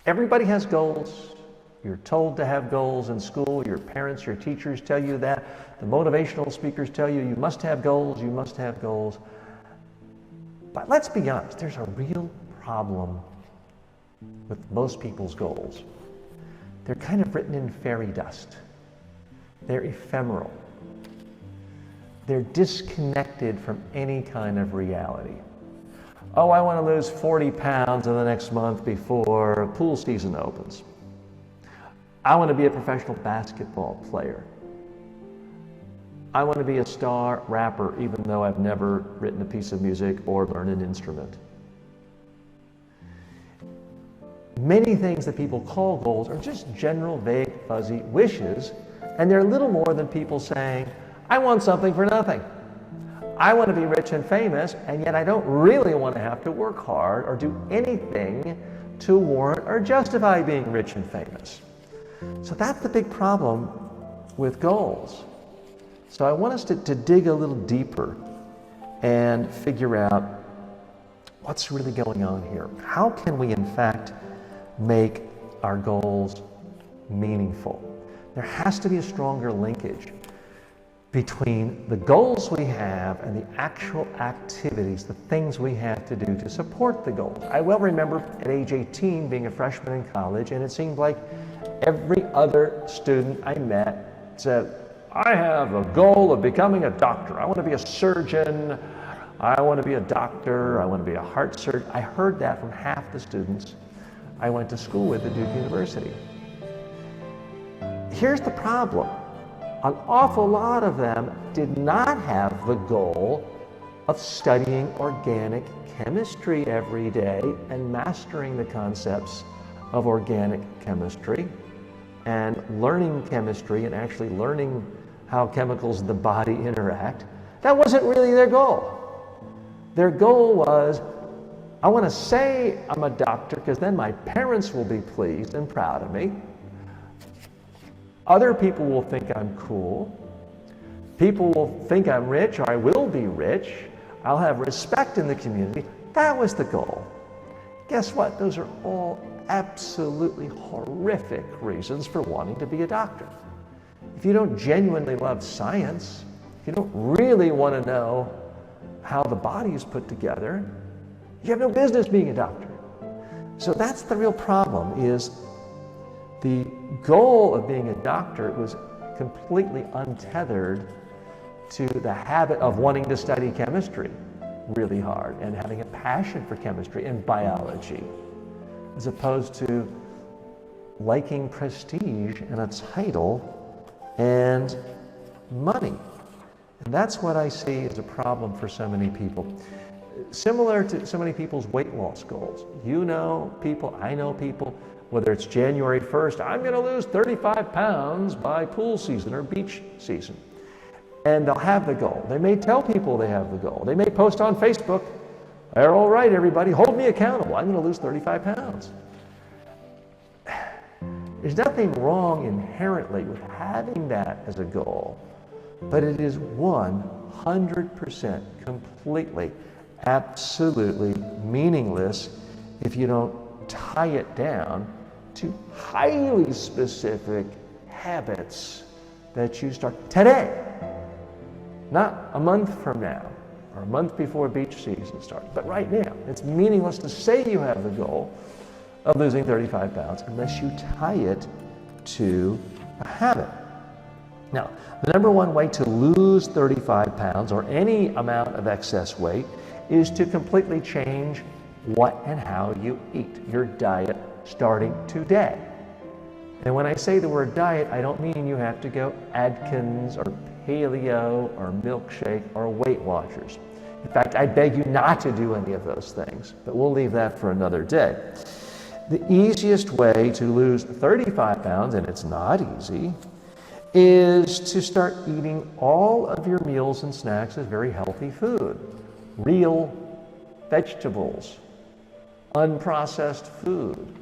Everybody has goals. You're told to have goals in school. Your parents, your teachers tell you that. The motivational speakers tell you, you must have goals, you must have goals. But let's be honest, there's a real problem with most people's goals. They're kind of written in fairy dust. They're ephemeral. They're disconnected from any kind of reality. Oh, I want to lose 40 pounds in the next month before pool season opens. I want to be a professional basketball player. I want to be a star rapper, even though I've never written a piece of music or learned an instrument. Many things that people call goals are just general, vague, fuzzy wishes, and they're little more than people saying, I want something for nothing. I want to be rich and famous, and yet I don't really want to have to work hard or do anything to warrant or justify being rich and famous. So that's the big problem with goals. So I want us to dig a little deeper and figure out what's really going on here. How can we, in fact, make our goals meaningful? There has to be a stronger linkage between the goals we have and the actual activities, the things we have to do to support the goals. I well remember at age 18 being a freshman in college, and it seemed like every other student I met said, I have a goal of becoming a doctor. I want to be a surgeon. I want to be a doctor. I want to be a heart surgeon. I heard that from half the students I went to school with at Duke University. Here's the problem. An awful lot of them did not have the goal of studying organic chemistry every day and mastering the concepts of organic chemistry and learning chemistry and actually learning how chemicals in the body interact. That wasn't really their goal. Their goal was, I want to say I'm a doctor because then my parents will be pleased and proud of me. Other people will think I'm cool. People will think I'm rich, or I will be rich. I'll have respect in the community. That was the goal. Guess what? Those are all absolutely horrific reasons for wanting to be a doctor. If you don't genuinely love science, if you don't really want to know how the body is put together, you have no business being a doctor. So that's the real problem, is the goal of being a doctor was completely untethered to the habit of wanting to study chemistry really hard and having a passion for chemistry and biology, as opposed to liking prestige and a title and money. And that's what I see as a problem for so many people. Similar to so many people's weight loss goals. You know people, I know people, whether it's January 1st, I'm going to lose 35 pounds by pool season or beach season. And they'll have the goal. They may tell people they have the goal. They may post on Facebook, they're all right, everybody, hold me accountable. I'm going to lose 35 pounds. There's nothing wrong inherently with having that as a goal, but it is 100% completely, absolutely meaningless if you don't tie it down to highly specific habits that you start today, not a month from now or a month before beach season starts, but right now. It's meaningless to say you have the goal of losing 35 pounds unless you tie it to a habit. Now, the number one way to lose 35 pounds or any amount of excess weight is to completely change what and how you eat, your diet starting today. And when I say the word diet, I don't mean you have to go Atkins or paleo or milkshake or Weight Watchers. In fact, I beg you not to do any of those things, but we'll leave that for another day. The easiest way to lose 35 pounds, and it's not easy, is to start eating all of your meals and snacks as very healthy food. Real vegetables, unprocessed food,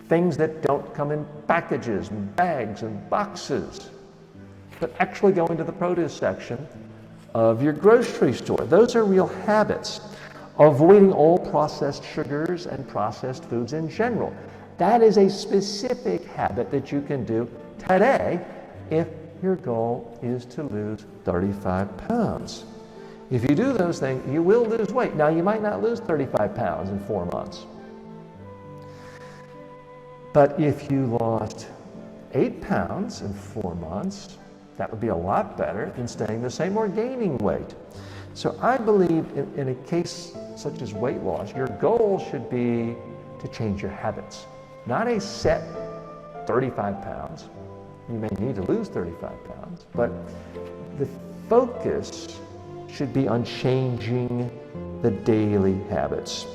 things that don't come in packages and bags and boxes, but actually go into the produce section of your grocery store. Those are real habits. Avoiding all processed sugars and processed foods in general. That is a specific habit that you can do today if your goal is to lose 35 pounds. If you do those things, you will lose weight. Now, you might not lose 35 pounds in 4 months. But if you lost 8 pounds in 4 months, that would be a lot better than staying the same or gaining weight. So I believe in a case such as weight loss, your goal should be to change your habits. Not a set 35 pounds. You may need to lose 35 pounds, but the focus should be on changing the daily habits.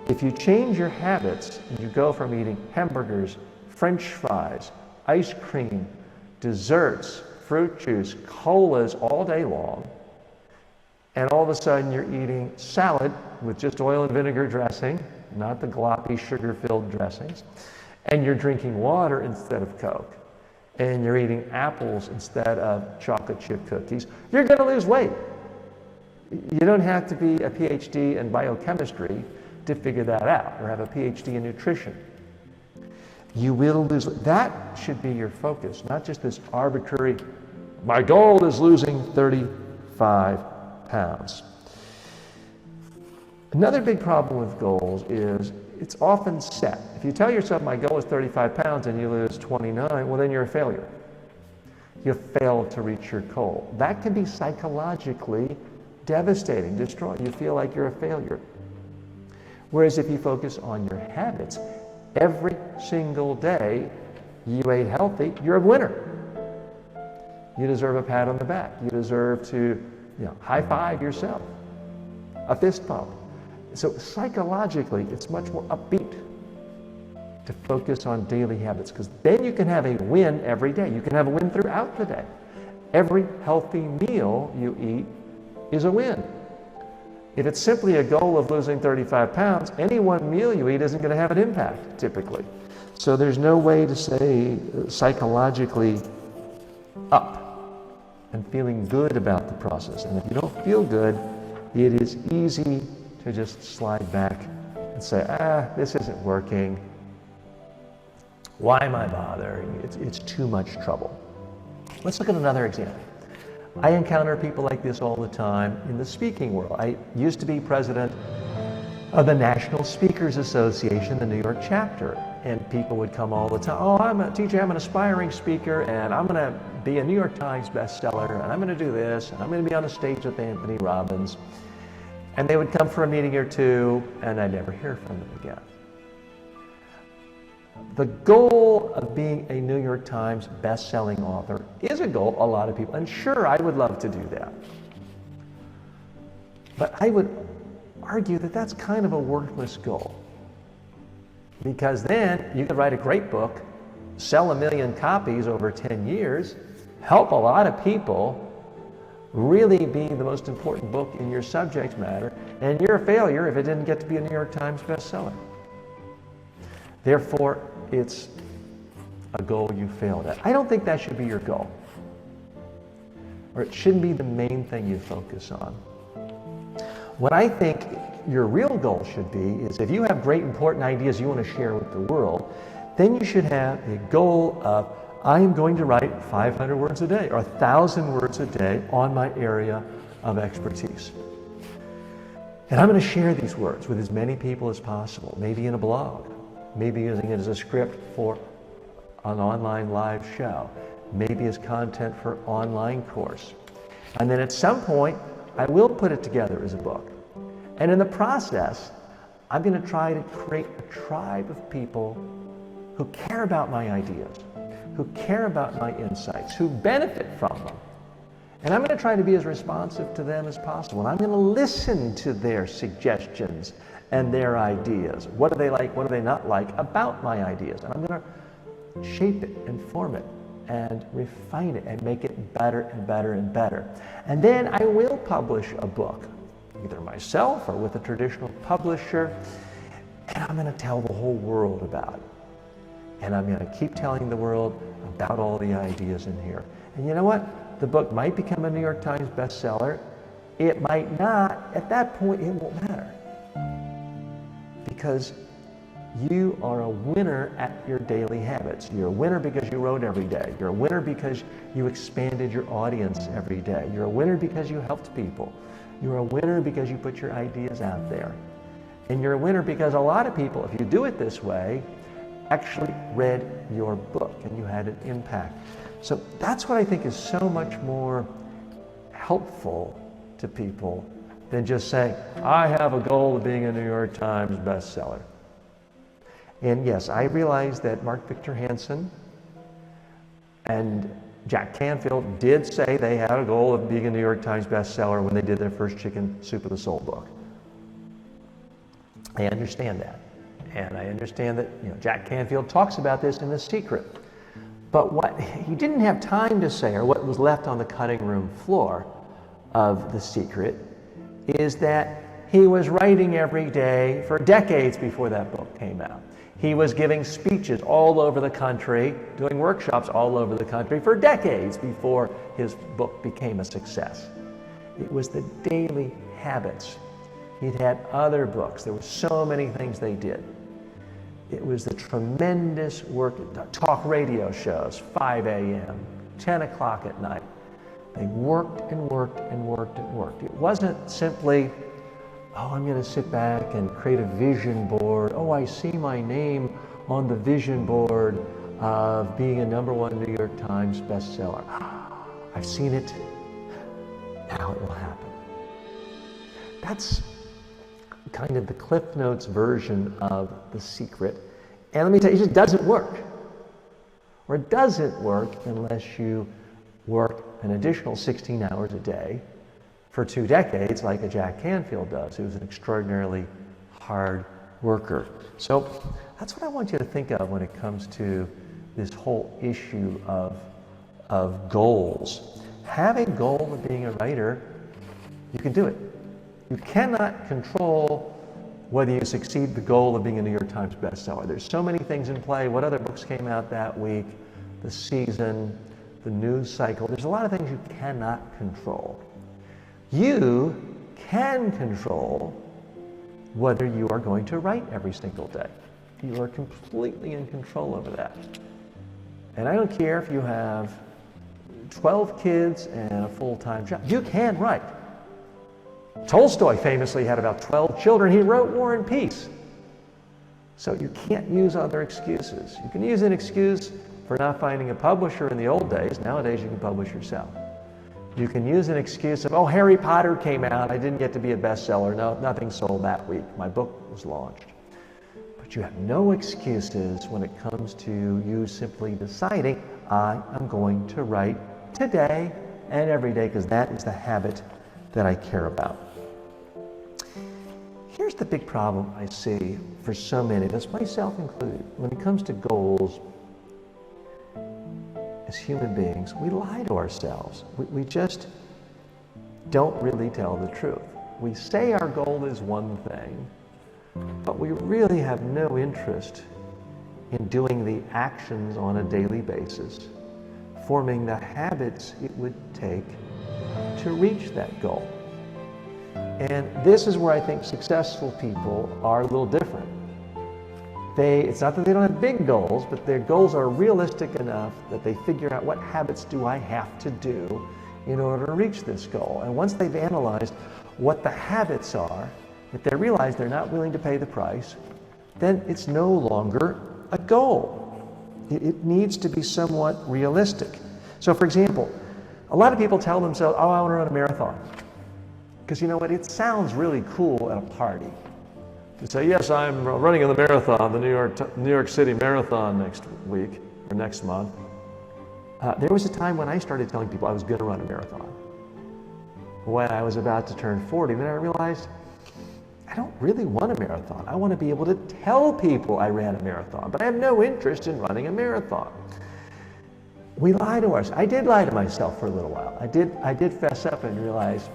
If you change your habits and you go from eating hamburgers, French fries, ice cream, desserts, fruit juice, colas all day long, and all of a sudden you're eating salad with just oil and vinegar dressing, not the gloppy sugar-filled dressings, and you're drinking water instead of Coke, and you're eating apples instead of chocolate chip cookies, you're going to lose weight. You don't have to be a PhD in biochemistry to figure that out, or have a PhD in nutrition. You will lose. That should be your focus, not just this arbitrary, my goal is losing 35 pounds. Another big problem with goals is it's often set. If you tell yourself my goal is 35 pounds and you lose 29, well then you're a failure. You failed to reach your goal. That can be psychologically devastating, destroying. You feel like you're a failure. Whereas if you focus on your habits, every single day you ate healthy, you're a winner. You deserve a pat on the back. You deserve to, high five yourself, a fist bump. So psychologically, it's much more upbeat to focus on daily habits, because then you can have a win every day. You can have a win throughout the day. Every healthy meal you eat is a win. If it's simply a goal of losing 35 pounds, any one meal you eat isn't going to have an impact, typically. So there's no way to stay psychologically up and feeling good about the process. And if you don't feel good, it is easy to just slide back and say, this isn't working. Why am I bothering? It's too much trouble. Let's look at another example. I encounter people like this all the time in the speaking world. I used to be president of the National Speakers Association, the New York chapter, and people would come all the time. Oh, I'm an aspiring speaker, and I'm going to be a New York Times bestseller, and I'm going to do this, and I'm going to be on a stage with Anthony Robbins. And they would come for a meeting or two, and I'd never hear from them again. The goal of being a New York Times best-selling author is a goal a lot of people, and sure, I would love to do that. But I would argue that that's kind of a worthless goal. Because then you could write a great book, sell 1 million copies over 10 years, help a lot of people, really be the most important book in your subject matter, and you're a failure if it didn't get to be a New York Times bestseller. Therefore, it's a goal you failed at. I don't think that should be your goal. Or it shouldn't be the main thing you focus on. What I think your real goal should be is if you have great important ideas you want to share with the world, then you should have a goal of, I am going to write 500 words a day or 1,000 words a day on my area of expertise. And I'm going to share these words with as many people as possible, maybe in a blog, maybe using it as a script for an online live show, maybe as content for an online course. And then at some point, I will put it together as a book. And in the process, I'm going to try to create a tribe of people who care about my ideas, who care about my insights, who benefit from them. And I'm going to try to be as responsive to them as possible. And I'm going to listen to their suggestions and their ideas. What do they like? What do they not like about my ideas? And I'm going to shape it and form it and refine it and make it better and better and better. And then I will publish a book, either myself or with a traditional publisher, and I'm going to tell the whole world about it. And I'm going to keep telling the world about all the ideas in here. And you know what? The book might become a New York Times bestseller. It might not. At that point, it won't matter. Because You are a winner at your daily habits. You're a winner because you wrote every day. You're a winner because you expanded your audience every day. You're a winner because you helped people. You're a winner because you put your ideas out there. And you're a winner because a lot of people, if you do it this way, actually read your book and you had an impact. So that's what I think is so much more helpful to people than just saying, I have a goal of being a New York Times bestseller. And yes, I realize that Mark Victor Hansen and Jack Canfield did say they had a goal of being a New York Times bestseller when they did their first Chicken Soup of the Soul book. I understand that. And I understand that Jack Canfield talks about this in The Secret. But what he didn't have time to say, or what was left on the cutting room floor of The Secret, is that he was writing every day for decades before that book came out. He was giving speeches all over the country, doing workshops all over the country for decades before his book became a success. It was the daily habits. He'd had other books. There were so many things they did. It was the tremendous work, talk radio shows, 5 a.m., 10 o'clock at night. They worked and worked and worked and worked. It wasn't simply, oh, I'm going to sit back and create a vision board. Oh, I see my name on the vision board of being a #1 New York Times bestseller. I've seen it. Now it will happen. That's kind of the Cliff Notes version of The Secret. And let me tell you, it just doesn't work. Or it doesn't work unless you work an additional 16 hours a day for 2 decades, like a Jack Canfield does, who's an extraordinarily hard worker. So that's what I want you to think of when it comes to this whole issue of goals. Have a goal of being a writer, you can do it. You cannot control whether you succeed the goal of being a New York Times bestseller. There's so many things in play. What other books came out that week, the season, the news cycle. There's a lot of things you cannot control. You can control whether you are going to write every single day. You are completely in control over that. And I don't care if you have 12 kids and a full-time job. You can write. Tolstoy famously had about 12 children. He wrote War and Peace. So you can't use other excuses. You can use an excuse for not finding a publisher in the old days. Nowadays you can publish yourself. You can use an excuse of, oh, Harry Potter came out. I didn't get to be a bestseller. No, nothing sold that week. My book was launched. But you have no excuses when it comes to you simply deciding, I am going to write today and every day because that is the habit that I care about. Here's the big problem I see for so many of us, myself included. When it comes to goals, as human beings, we lie to ourselves. We just don't really tell the truth. We say our goal is one thing, but we really have no interest in doing the actions on a daily basis, forming the habits it would take to reach that goal. And this is where I think successful people are a little different. It's not that they don't have big goals, but their goals are realistic enough that they figure out what habits do I have to do in order to reach this goal. And once they've analyzed what the habits are, if they realize they're not willing to pay the price, then it's no longer a goal. It needs to be somewhat realistic. So for example, a lot of people tell themselves, oh, I want to run a marathon. Because you know what, it sounds really cool at a party. To say, yes, I'm running in the marathon, the New York City Marathon next week, or next month. There was a time when I started telling people I was going to run a marathon. When I was about to turn 40, then I realized, I don't really want a marathon. I want to be able to tell people I ran a marathon, but I have no interest in running a marathon. We lie to ourselves. I did lie to myself for a little while. I did fess up and realize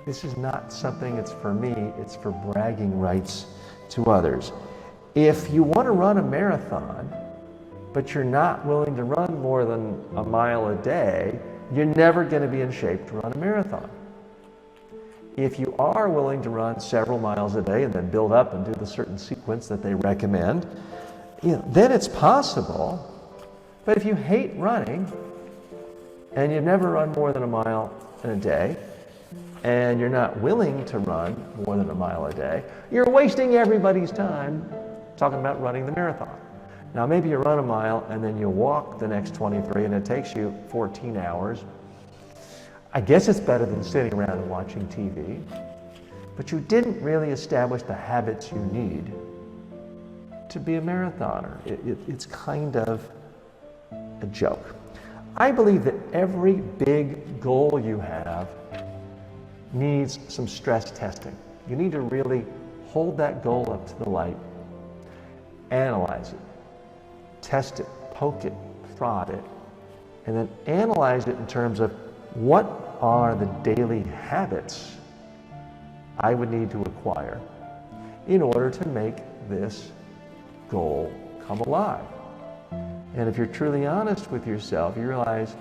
this is not something that's for me, it's for bragging rights to others. If you want to run a marathon, but you're not willing to run more than a mile a day, you're never going to be in shape to run a marathon. If you are willing to run several miles a day and then build up and do the certain sequence that they recommend, then it's possible. But if you hate running and you've never run more than a mile in a day, and you're not willing to run more than a mile a day, you're wasting everybody's time talking about running the marathon. Now maybe you run a mile and then you walk the next 23 and it takes you 14 hours. I guess it's better than sitting around and watching TV, but you didn't really establish the habits you need to be a marathoner. It's kind of a joke. I believe that every big goal you have needs some stress testing. You need to really hold that goal up to the light, analyze it, test it, poke it, prod it, and then analyze it in terms of what are the daily habits I would need to acquire in order to make this goal come alive. And if you're truly honest with yourself, you realize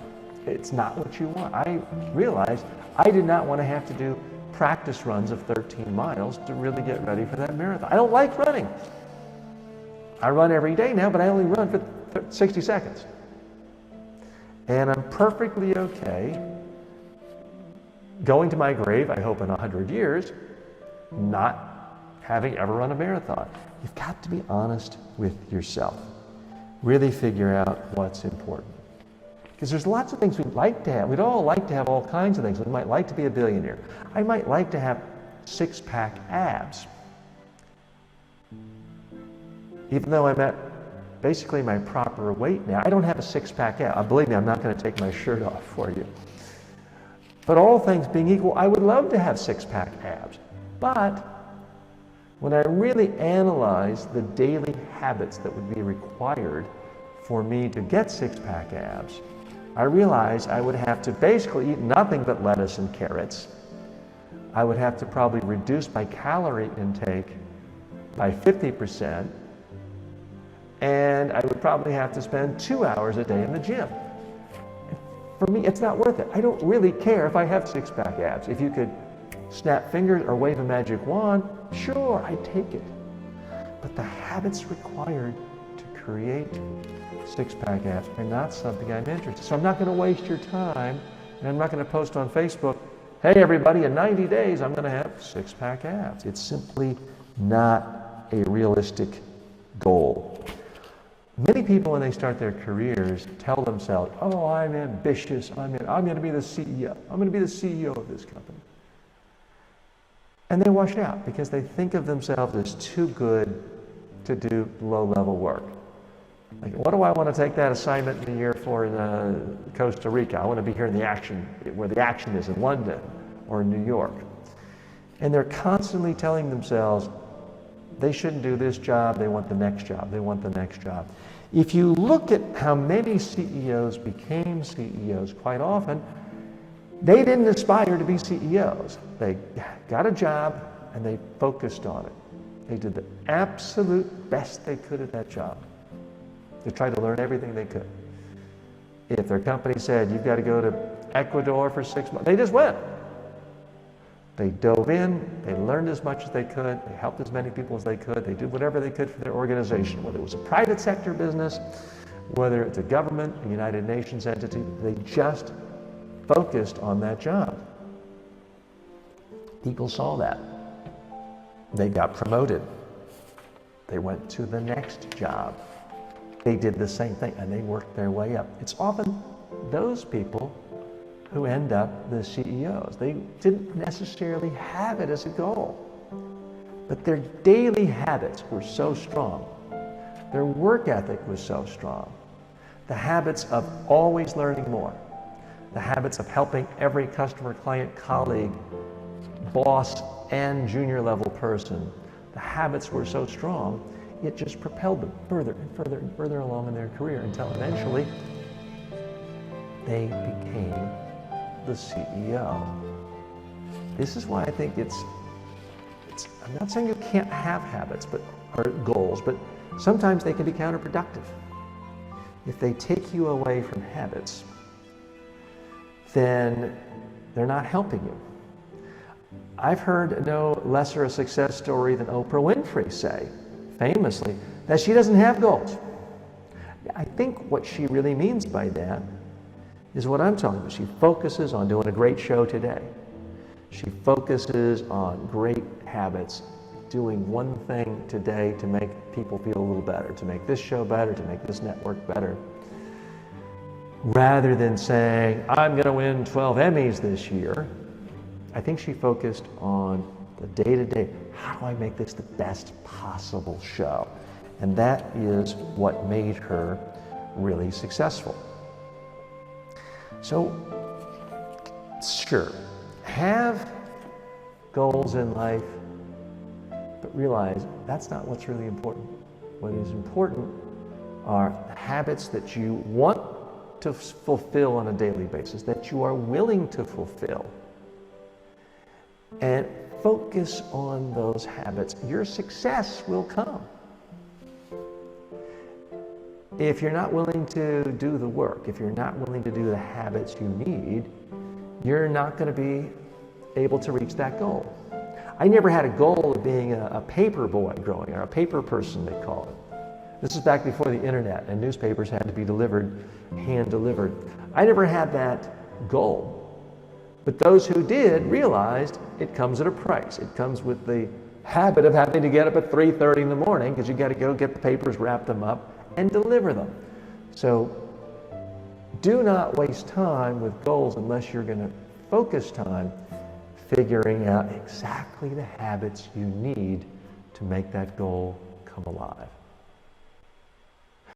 it's not what you want. I realized I did not want to have to do practice runs of 13 miles to really get ready for that marathon. I don't like running. I run every day now, but I only run for 60 seconds. And I'm perfectly okay going to my grave, I hope in 100 years, not having ever run a marathon. You've got to be honest with yourself. Really figure out what's important. Because there's lots of things we'd like to have. We'd all like to have all kinds of things. We might like to be a billionaire. I might like to have six-pack abs. Even though I'm at basically my proper weight now, I don't have a six-pack ab. Believe me, I'm not going to take my shirt off for you. But all things being equal, I would love to have six-pack abs. But when I really analyze the daily habits that would be required for me to get six-pack abs, I realized I would have to basically eat nothing but lettuce and carrots. I would have to probably reduce my calorie intake by 50%, and I would probably have to spend 2 hours a day in the gym. For me, it's not worth it. I don't really care if I have six-pack abs. If you could snap fingers or wave a magic wand, sure, I'd take it. But the habits required to create six-pack abs are not something I'm interested in. So I'm not going to waste your time, and I'm not going to post on Facebook, hey everybody, in 90 days I'm going to have six-pack abs. It's simply not a realistic goal. Many people, when they start their careers, tell themselves, oh, I'm ambitious, I'm going to be the CEO. I'm going to be the CEO of this company. And they wash out because they think of themselves as too good to do low-level work. Like, what do I want to take that assignment in a year for in Costa Rica? I want to be here in the action, where the action is in London or in New York. And they're constantly telling themselves they shouldn't do this job, they want the next job, they want the next job. If you look at how many CEOs became CEOs, quite often, they didn't aspire to be CEOs. They got a job and they focused on it. They did the absolute best they could at that job. They tried to learn everything they could. If their company said, you've got to go to Ecuador for 6 months, they just went. They dove in, they learned as much as they could, they helped as many people as they could, they did whatever they could for their organization, whether it was a private sector business, whether it's a government, a United Nations entity, they just focused on that job. People saw that. They got promoted. They went to the next job. They did the same thing and they worked their way up. It's often those people who end up the CEOs. They didn't necessarily have it as a goal, but their daily habits were so strong. Their work ethic was so strong. The habits of always learning more. The habits of helping every customer, client, colleague, boss, and junior level person. The habits were so strong, it just propelled them further and further and further along in their career until eventually they became the CEO. This is why I think I'm not saying you can't have habits or goals, but sometimes they can be counterproductive. If they take you away from habits, then they're not helping you. I've heard no lesser a success story than Oprah Winfrey say, famously, that she doesn't have goals. I think what she really means by that is what I'm talking about. She focuses on doing a great show today. She focuses on great habits, doing one thing today to make people feel a little better, to make this show better, to make this network better. Rather than saying, I'm going to win 12 Emmys this year, I think she focused on the day-to-day. How do I make this the best possible show? And that is what made her really successful. So, sure, have goals in life, but realize that's not what's really important. What is important are habits that you want to fulfill on a daily basis, that you are willing to fulfill. And focus on those habits. Your success will come. If you're not willing to do the work, if you're not willing to do the habits you need, you're not going to be able to reach that goal. I never had a goal of being a paper boy growing, or a paper person, they call it. This is back before the internet, and newspapers had to be delivered, hand-delivered. I never had that goal. But those who did realized it comes at a price. It comes with the habit of having to get up at 3:30 in the morning because you got to go get the papers, wrap them up, and deliver them. So do not waste time with goals unless you're going to focus time figuring out exactly the habits you need to make that goal come alive.